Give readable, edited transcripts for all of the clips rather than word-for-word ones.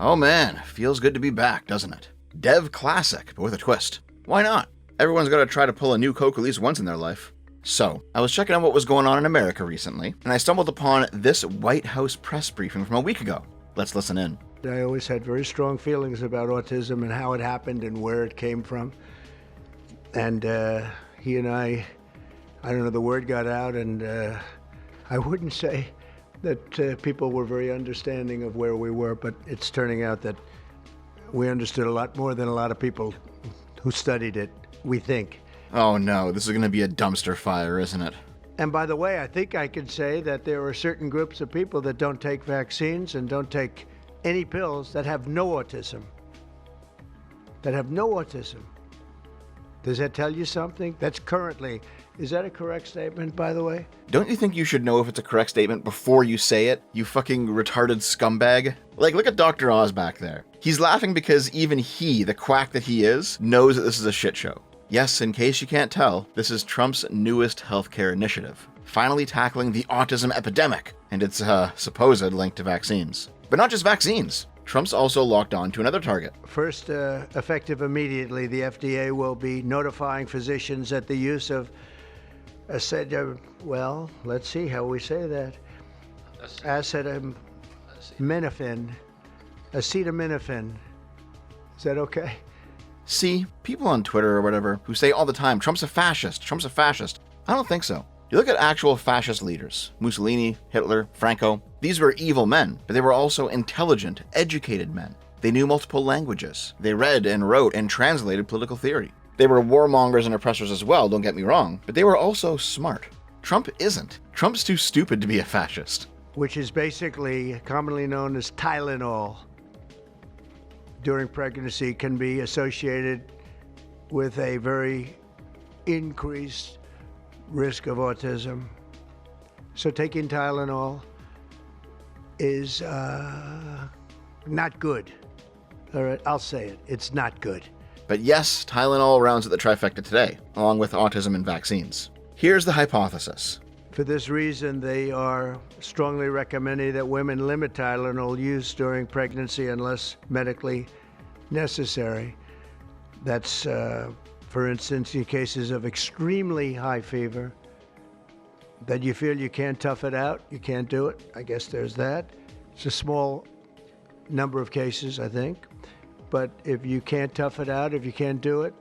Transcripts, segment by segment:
Oh man, feels good to be back, doesn't it? Dev classic, but with a twist. Why not? Everyone's got to try to pull a new Coke at least once in their life. So, I was checking out what was going on in America recently, and I stumbled upon this White House press briefing from a week ago. Let's listen in. I always had very strong feelings about autism and how it happened and where it came from. And he and I don't know, the word got out, and I wouldn't say that people were very understanding of where we were, but it's turning out that we understood a lot more than a lot of people who studied it, we think. Oh no, this is going to be a dumpster fire, isn't it? And by the way, I think I can say that there are certain groups of people that don't take vaccines and don't take any pills that have no autism. That have no autism. Does that tell you something? That's currently, is that a correct statement, by the way? Don't you think you should know if it's a correct statement before you say it, you fucking retarded scumbag? Like, look at Dr. Oz back there. He's laughing because even he, the quack that he is, knows that this is a shit show. Yes, in case you can't tell, this is Trump's newest healthcare initiative, finally tackling the autism epidemic and its supposed link to vaccines. But not just vaccines. Trump's also locked on to another target. First, effective immediately, the FDA will be notifying physicians that the use of well, let's see how we say that. Acetaminophen. Is that okay? See, people on Twitter or whatever who say all the time, Trump's a fascist, Trump's a fascist. I don't think so. You look at actual fascist leaders, Mussolini, Hitler, Franco, these were evil men, but they were also intelligent, educated men. They knew multiple languages. They read and wrote and translated political theory. They were warmongers and oppressors as well, don't get me wrong, but they were also smart. Trump isn't. Trump's too stupid to be a fascist. Which is basically commonly known as Tylenol. During pregnancy can be associated with a very increased risk of autism. So taking Tylenol is not good. All right, I'll say it. It's not good. But yes, Tylenol rounds at the trifecta today, along with autism and vaccines. Here's the hypothesis. For this reason, they are strongly recommending that women limit Tylenol use during pregnancy unless medically necessary. That's, for instance, in cases of extremely high fever, that you feel you can't tough it out, you can't do it. I guess there's that. It's a small number of cases, I think. But if you can't tough it out, if you can't do it,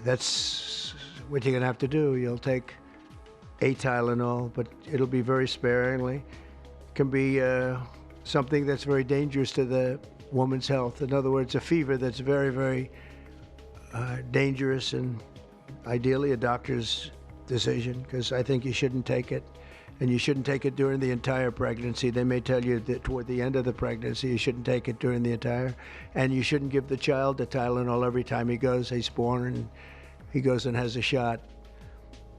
that's what you're going to have to do. You'll take a Tylenol, but it'll be very sparingly. It can be something that's very dangerous to the woman's health. In other words, a fever that's very, very dangerous, and ideally a doctor's decision, because I think you shouldn't take it. And you shouldn't take it during the entire pregnancy. They may tell you that toward the end of the pregnancy, you shouldn't take it during the entire. And you shouldn't give the child the Tylenol every time he's born and he goes and has a shot.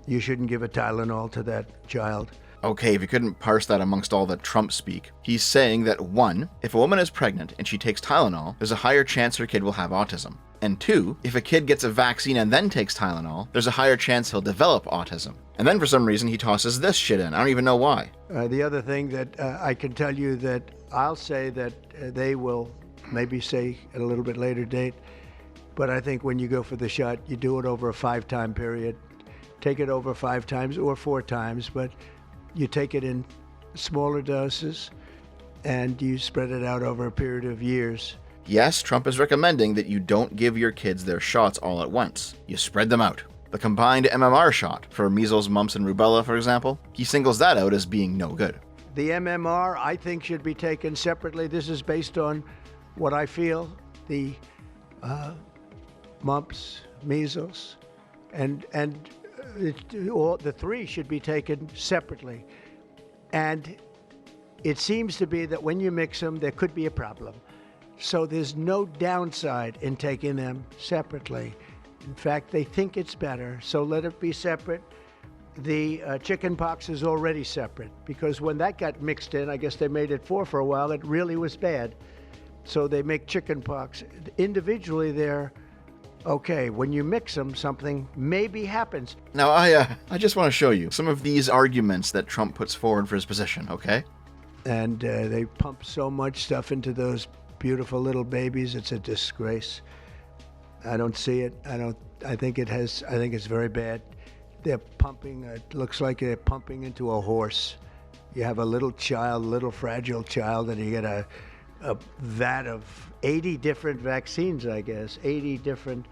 You shouldn't give a Tylenol to that child. Okay, if you couldn't parse that amongst all the Trump speak, he's saying that 1, if a woman is pregnant and she takes Tylenol, there's a higher chance her kid will have autism. And 2, if a kid gets a vaccine and then takes Tylenol, there's a higher chance he'll develop autism. And then for some reason he tosses this shit in. I don't even know why. The other thing that I can tell you that I'll say that they will maybe say at a little bit later date, but I think when you go for the shot, you do it over a 5-time period. Take it over 5 times or 4 times, but you take it in smaller doses and you spread it out over a period of years. Yes, Trump is recommending that you don't give your kids their shots all at once. You spread them out. The combined MMR shot for measles, mumps, and rubella, for example, he singles that out as being no good. The MMR, I think, should be taken separately. This is based on what I feel. The mumps, measles, and all the 3 should be taken separately. And it seems to be that when you mix them, there could be a problem. So there's no downside in taking them separately. In fact, they think it's better, so let it be separate. The chicken pox is already separate, because when that got mixed in, I guess they made it 4 for a while, it really was bad. So they make chicken pox. Individually, they're okay. When you mix them, something maybe happens. Now, I just want to show you some of these arguments that Trump puts forward for his position, okay? And they pump so much stuff into those beautiful little babies. It's a disgrace. I don't see it. I think it's very bad. They're pumping, it looks like they're pumping into a horse. You have a little child, little fragile child, and you get a vat of 80 different vaccines, I guess, 80 different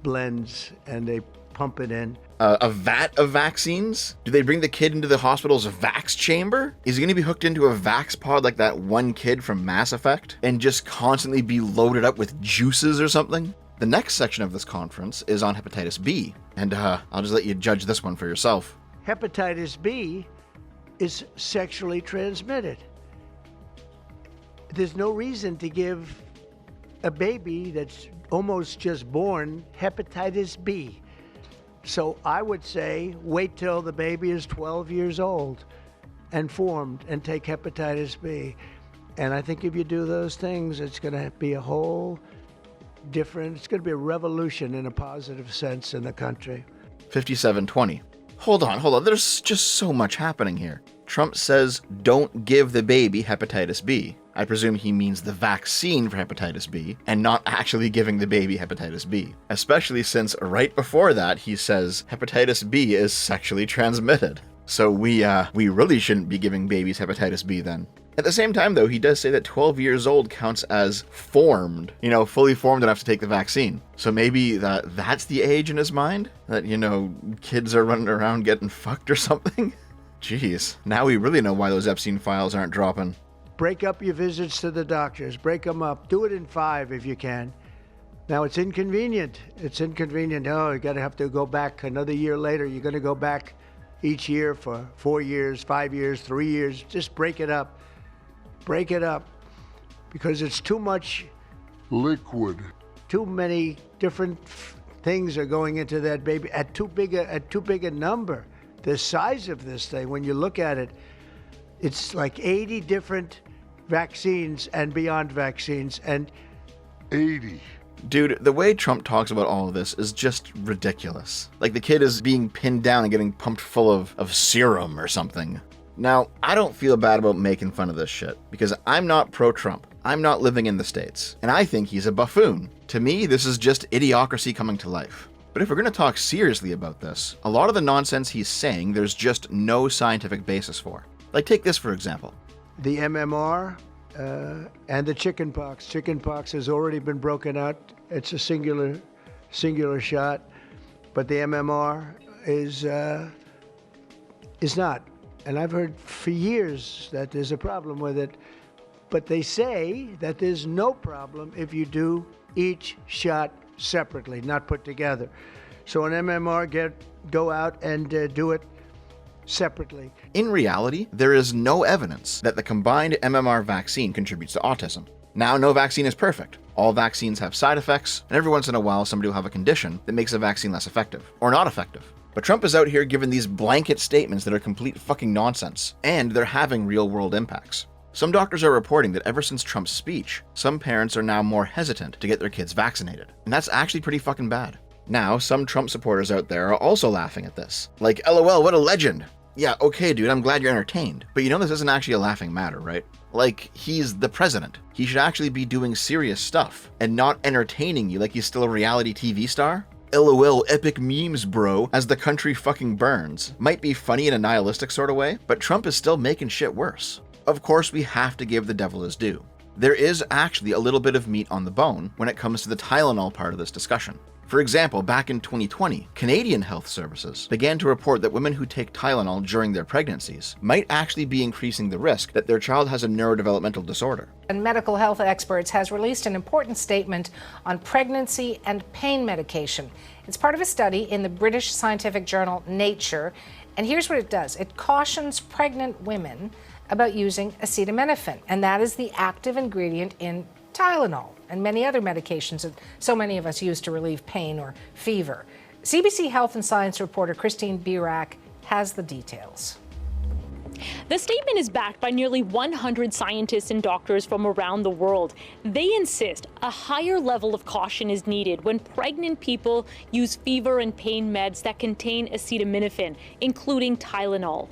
blends, and they pump it in. A vat of vaccines? Do they bring the kid into the hospital's vax chamber? Is he going to be hooked into a vax pod like that one kid from Mass Effect and just constantly be loaded up with juices or something? The next section of this conference is on hepatitis B, and I'll just let you judge this one for yourself. Hepatitis B is sexually transmitted. There's no reason to give a baby that's almost just born hepatitis B. So I would say wait till the baby is 12 years old and formed and take hepatitis B. And I think if you do those things, it's going to be a whole different, it's going to be a revolution in a positive sense in the country. 5720. Hold on. There's just so much happening here. Trump says don't give the baby hepatitis B. I presume he means the vaccine for hepatitis B and not actually giving the baby hepatitis B. Especially since right before that he says hepatitis B is sexually transmitted. So we really shouldn't be giving babies hepatitis B then. At the same time though, he does say that 12 years old counts as formed, fully formed enough to take the vaccine. So maybe that's the age in his mind? That, kids are running around getting fucked or something? Jeez, now we really know why those Epstein files aren't dropping. Break up your visits to the doctors. Break them up. Do it in 5 if you can. Now, it's inconvenient. Oh, you got to have to go back another year later. You're going to go back each year for 4 years, 5 years, 3 years. Just break it up. Break it up. Because it's too much liquid. Too many different things are going into that baby at too big a number. The size of this thing, when you look at it, it's like 80 different vaccines and beyond vaccines, and 80. Dude, the way Trump talks about all of this is just ridiculous. Like the kid is being pinned down and getting pumped full of serum or something. Now, I don't feel bad about making fun of this shit, because I'm not pro-Trump. I'm not living in the States, and I think he's a buffoon. To me, this is just idiocracy coming to life. But if we're going to talk seriously about this, a lot of the nonsense he's saying there's just no scientific basis for. Like take this for example. The MMR and the chickenpox. Chickenpox has already been broken out. It's a singular shot, but the MMR is not. And I've heard for years that there's a problem with it, but they say that there's no problem if you do each shot separately, not put together. So an MMR, go out and do it separately. In reality, there is no evidence that the combined MMR vaccine contributes to autism. Now, no vaccine is perfect. All vaccines have side effects, and every once in a while somebody will have a condition that makes a vaccine less effective, or not effective. But Trump is out here giving these blanket statements that are complete fucking nonsense, and they're having real-world impacts. Some doctors are reporting that ever since Trump's speech, some parents are now more hesitant to get their kids vaccinated. And that's actually pretty fucking bad. Now, some Trump supporters out there are also laughing at this. Like, LOL, what a legend. Yeah, okay, dude, I'm glad you're entertained. But this isn't actually a laughing matter, right? Like, he's the president. He should actually be doing serious stuff and not entertaining you like he's still a reality TV star. LOL, epic memes, bro, as the country fucking burns. Might be funny in a nihilistic sort of way, but Trump is still making shit worse. Of course, we have to give the devil his due. There is actually a little bit of meat on the bone when it comes to the Tylenol part of this discussion. For example, back in 2020, Canadian health services began to report that women who take Tylenol during their pregnancies might actually be increasing the risk that their child has a neurodevelopmental disorder. And medical health experts has released an important statement on pregnancy and pain medication. It's part of a study in the British scientific journal Nature, and here's what it does. It cautions pregnant women about using acetaminophen, and that is the active ingredient in Tylenol and many other medications that so many of us use to relieve pain or fever. CBC Health and Science reporter Christine Birak has the details. The statement is backed by nearly 100 scientists and doctors from around the world. They insist a higher level of caution is needed when pregnant people use fever and pain meds that contain acetaminophen, including Tylenol.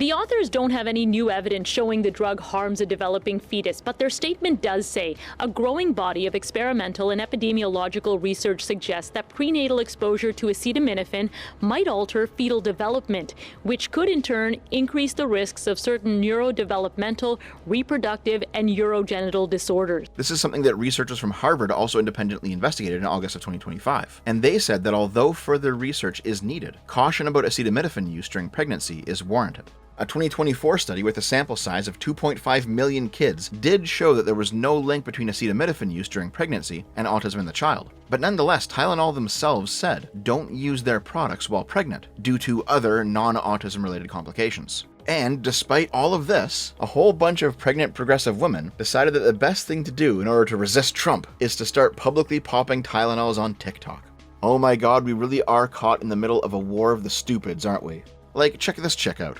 The authors don't have any new evidence showing the drug harms a developing fetus, but their statement does say a growing body of experimental and epidemiological research suggests that prenatal exposure to acetaminophen might alter fetal development, which could in turn increase the risks of certain neurodevelopmental, reproductive, and urogenital disorders. This is something that researchers from Harvard also independently investigated in August of 2025. And they said that although further research is needed, caution about acetaminophen use during pregnancy is warranted. A 2024 study with a sample size of 2.5 million kids did show that there was no link between acetaminophen use during pregnancy and autism in the child. But nonetheless, Tylenol themselves said don't use their products while pregnant due to other non-autism related complications. And despite all of this, a whole bunch of pregnant progressive women decided that the best thing to do in order to resist Trump is to start publicly popping Tylenols on TikTok. Oh my god, we really are caught in the middle of a war of the stupids, aren't we? Like, check this chick out.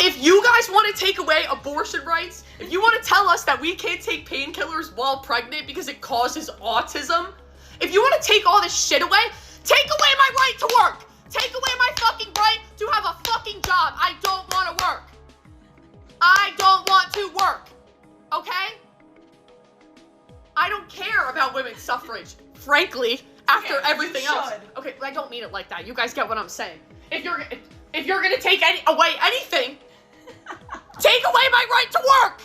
If you guys want to take away abortion rights, if you want to tell us that we can't take painkillers while pregnant because it causes autism, if you want to take all this shit away, take away my right to work! Take away my fucking right to have a fucking job! I don't want to work! I don't want to work! Okay? I don't care about women's suffrage, frankly, after everything else. Okay, I don't mean it like that. You guys get what I'm saying. If you're gonna take away anything, take away my right to work!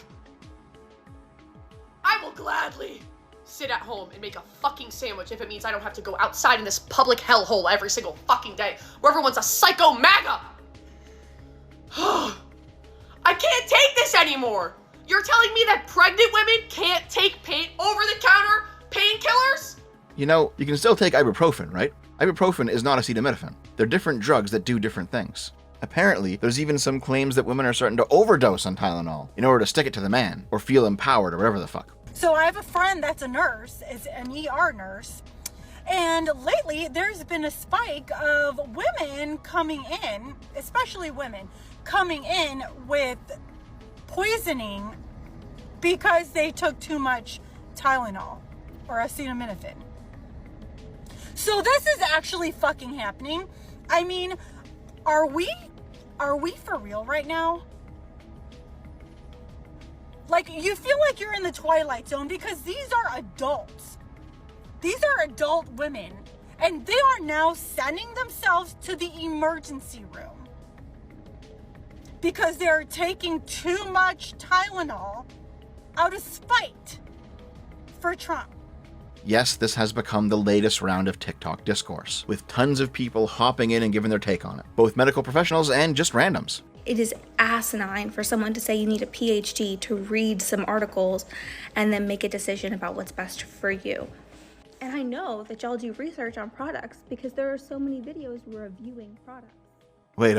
I will gladly sit at home and make a fucking sandwich if it means I don't have to go outside in this public hellhole every single fucking day where everyone's a psycho MAGA! I can't take this anymore! You're telling me that pregnant women can't take over-the-counter painkillers? You know, you can still take ibuprofen, right? Ibuprofen is not acetaminophen. They're different drugs that do different things. Apparently, there's even some claims that women are starting to overdose on Tylenol in order to stick it to the man, or feel empowered, or whatever the fuck. So I have a friend that's a nurse, is an ER nurse, and lately there's been a spike of women coming in, especially women, coming in with poisoning because they took too much Tylenol or acetaminophen. So this is actually fucking happening. I mean, are we for real right now? Like, you feel like you're in the Twilight Zone because these are adults. These are adult women. And they are now sending themselves to the emergency room because they're taking too much Tylenol out of spite for Trump. Yes, this has become the latest round of TikTok discourse, with tons of people hopping in and giving their take on it, both medical professionals and just randoms. It is asinine for someone to say you need a PhD to read some articles and then make a decision about what's best for you. And I know that y'all do research on products because there are so many videos reviewing products. Wait,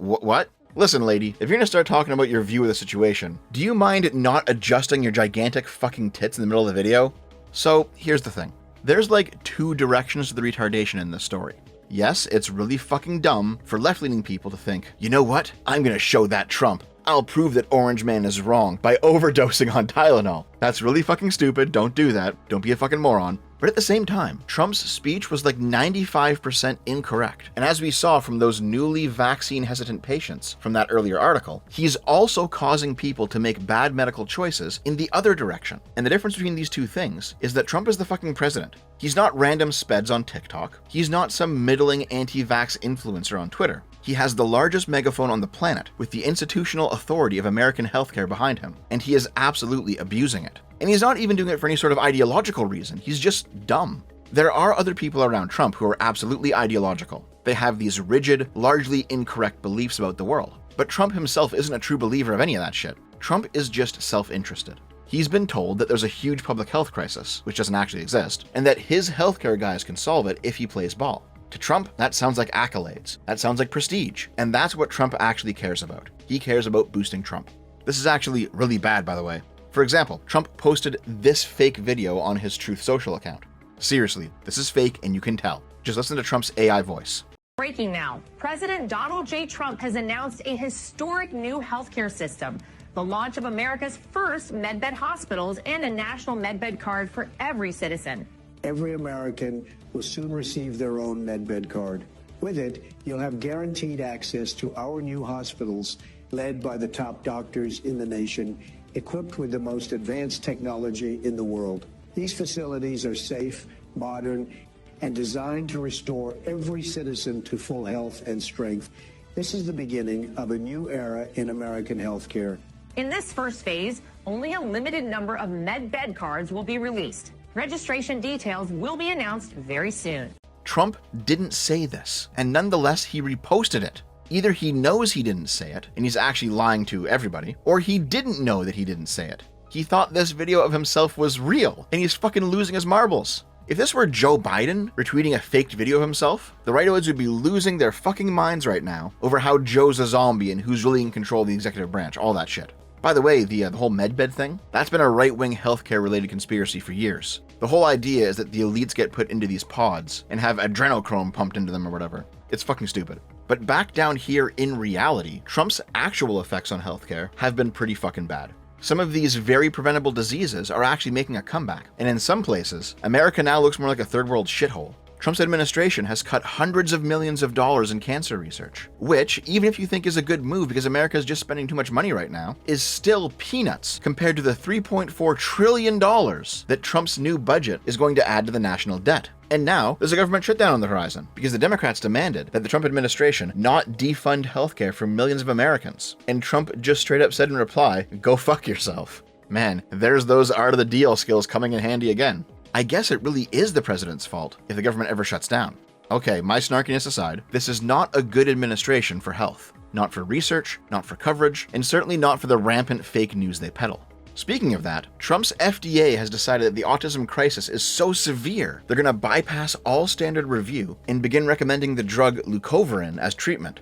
what? Listen, lady, if you're gonna start talking about your view of the situation, do you mind not adjusting your gigantic fucking tits in the middle of the video? So, here's the thing. There's like two directions to the retardation in this story. Yes, it's really fucking dumb for left-leaning people to think, you know what? I'm gonna show that Trump. I'll prove that Orange Man is wrong by overdosing on Tylenol. That's really fucking stupid. Don't do that. Don't be a fucking moron. But at the same time, Trump's speech was like 95% incorrect. And as we saw from those newly vaccine-hesitant patients from that earlier article, he's also causing people to make bad medical choices in the other direction. And the difference between these two things is that Trump is the fucking president. He's not random speds on TikTok. He's not some middling anti-vax influencer on Twitter. He has the largest megaphone on the planet with the institutional authority of American healthcare behind him, and he is absolutely abusing it. And he's not even doing it for any sort of ideological reason. He's just dumb. There are other people around Trump who are absolutely ideological. They have these rigid, largely incorrect beliefs about the world. But Trump himself isn't a true believer of any of that shit. Trump is just self-interested. He's been told that there's a huge public health crisis, which doesn't actually exist, and that his healthcare guys can solve it if he plays ball. To Trump, that sounds like accolades. That sounds like prestige. And that's what Trump actually cares about. He cares about boosting Trump. This is actually really bad, by the way. For example, Trump posted this fake video on his Truth Social account. Seriously, this is fake and you can tell. Just listen to Trump's AI voice. Breaking now. President Donald J. Trump has announced a historic new healthcare system. The launch of America's first medbed hospitals and a national medbed card for every citizen. Every American will soon receive their own medbed card. With it, you'll have guaranteed access to our new hospitals led by the top doctors in the nation, equipped with the most advanced technology in the world. These facilities are safe, modern, and designed to restore every citizen to full health and strength. This is the beginning of a new era in American healthcare. In this first phase, only a limited number of MedBed cards will be released. Registration details will be announced very soon. Trump didn't say this, and nonetheless he reposted it. Either he knows he didn't say it, and he's actually lying to everybody, or he didn't know that he didn't say it. He thought this video of himself was real, and he's fucking losing his marbles. If this were Joe Biden retweeting a faked video of himself, the rightoids would be losing their fucking minds right now over how Joe's a zombie and who's really in control of the executive branch, all that shit. By the way, the whole MedBed thing, that's been a right-wing healthcare related conspiracy for years. The whole idea is that the elites get put into these pods and have adrenochrome pumped into them or whatever. It's fucking stupid. But back down here in reality, Trump's actual effects on healthcare have been pretty fucking bad. Some of these very preventable diseases are actually making a comeback, and in some places, America now looks more like a third world shithole. Trump's administration has cut hundreds of millions of dollars in cancer research, which, even if you think is a good move because America is just spending too much money right now, is still peanuts compared to the $3.4 trillion that Trump's new budget is going to add to the national debt. And now, there's a government shutdown on the horizon, because the Democrats demanded that the Trump administration not defund healthcare for millions of Americans. And Trump just straight up said in reply, go fuck yourself. Man, there's those art of the deal skills coming in handy again. I guess it really is the president's fault if the government ever shuts down. Okay, my snarkiness aside, this is not a good administration for health. Not for research, not for coverage, and certainly not for the rampant fake news they peddle. Speaking of that, Trump's FDA has decided that the autism crisis is so severe, they're going to bypass all standard review and begin recommending the drug leucovorin as treatment.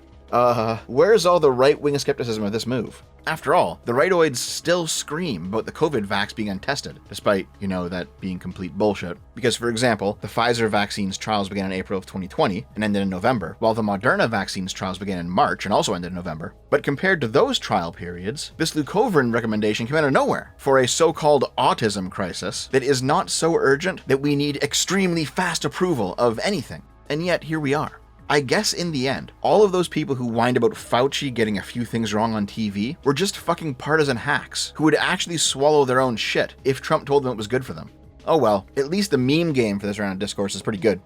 Where's all the right-wing skepticism of this move? After all, the rightoids still scream about the COVID vax being untested, despite, that being complete bullshit. Because, for example, the Pfizer vaccine's trials began in April of 2020 and ended in November, while the Moderna vaccine's trials began in March and also ended in November. But compared to those trial periods, this leucovorin recommendation came out of nowhere for a so-called autism crisis that is not so urgent that we need extremely fast approval of anything. And yet, here we are. I guess in the end, all of those people who whined about Fauci getting a few things wrong on TV were just fucking partisan hacks who would actually swallow their own shit if Trump told them it was good for them. Oh well, at least the meme game for this round of discourse is pretty good.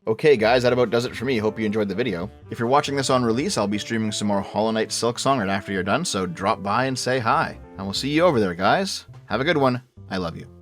Okay guys, that about does it for me. Hope you enjoyed the video. If you're watching this on release, I'll be streaming some more Hollow Knight Silksong right after you're done, so drop by and say hi. And we'll see you over there, guys. Have a good one. I love you.